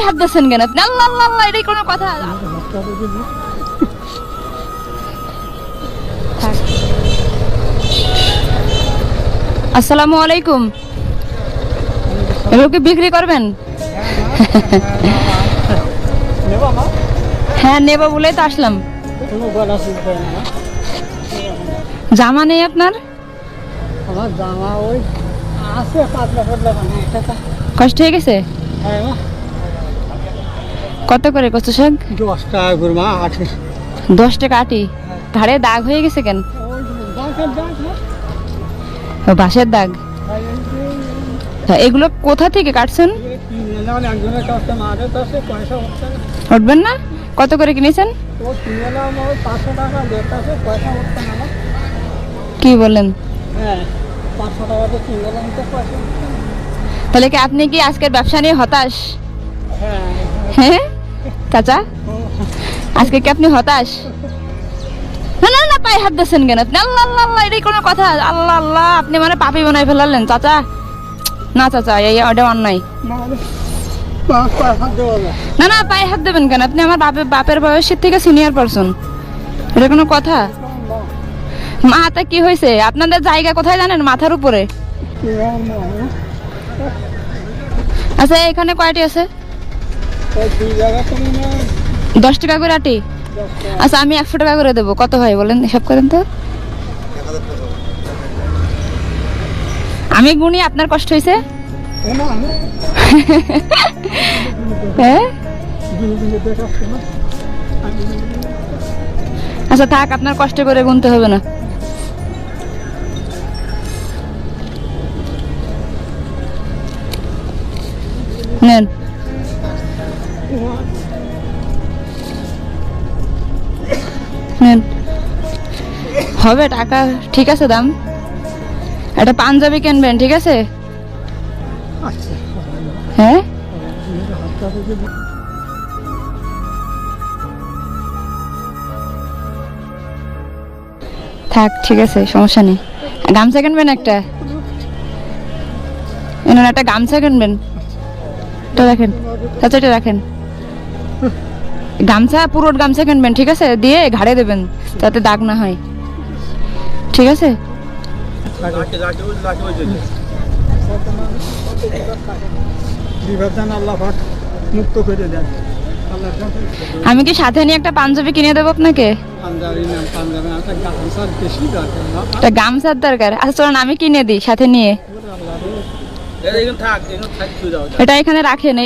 পায়ে হাত দিচ্ছেন কেন আপনি? আল্লাহ আল্লাহ আল্লাহ, এটাই কোনো কথা? আসসালামু আলাইকুম। এগুলো কি বিক্রি করবেন? হ্যাঁ নেব বলেই তো আসলাম। জামা নেই আপনার? আমার জামা ওই আছে পাতলা পাতলা বানায়। কষ্ট হয়ে গেছে? কত করে কচু শাক? 10 টাকা করে মা, 8। 10 টাকা আটি? ঘাড়ে দাগ হয়ে গেছে কেন? ও, বাঁশের দাগ। তা এগুলো কোথা থেকে কাটছেন? উঠবেন না? কত করে কিনেছেন? কি বলেন? তাহলে কি আপনি কি আজকের ব্যবসা নিয়ে হতাশ? হ্যাঁ চাচা, আজকে কি আপনি হতাশ? না না না, পায়ে হাত দিচ্ছেন কেন আপনি? আল্লাহ আল্লাহ আল্লাহ, এটাই কোনো কথা? আল্লাহ আল্লাহ, আপনি মানে পাপি বানাই ফেলালেন চাচা। না চাচা, এটা অন্যায়। না না, পায়ে হাত দেবেন কেন আপনি? আমার বাপের বয়সের থেকে সিনিয়র পারসন, এটা কোনো কথা? মাথা কি হয়েছে আপনাদের? জায়গা কোথায় জানেন? মাথার উপরে। আচ্ছা এখানে কয়টি আছে? 10 টাকা করে আটি? আচ্ছা আমি 100 টাকা করে দেবো। কত হয় বলেন, হিসাব করেন তো। আমি গুনি, আপনার কষ্ট হয়েছে? হ্যাঁ আচ্ছা থাক, আপনার কষ্ট করে গুনতে হবে না। নেন। নেন, হবে টাকা, ঠিক আছে দাম। একটা পাঞ্জাবি কিনবেন, ঠিক আছে? হ্যাঁ থাক, ঠিক আছে, সমস্যা নেই। গামছা কিনবেন একটা? একটা গামছা কিনবেন। এটা রাখেন চাচা, এটা রাখেন। গামছা, পুরো গামছা কিনবেন, ঠিক আছে? দিয়ে ঘাড়ে দেবেন যাতে দাগ না হয়, ঠিক আছে? আমি কি সাথে নিয়ে একটা পাঞ্জাবি কিনে দেবো আপনাকে? গামছার দরকার? আচ্ছা চলুন আমি কিনে দিই সাথে নিয়ে। এটা এখানে রাখেন।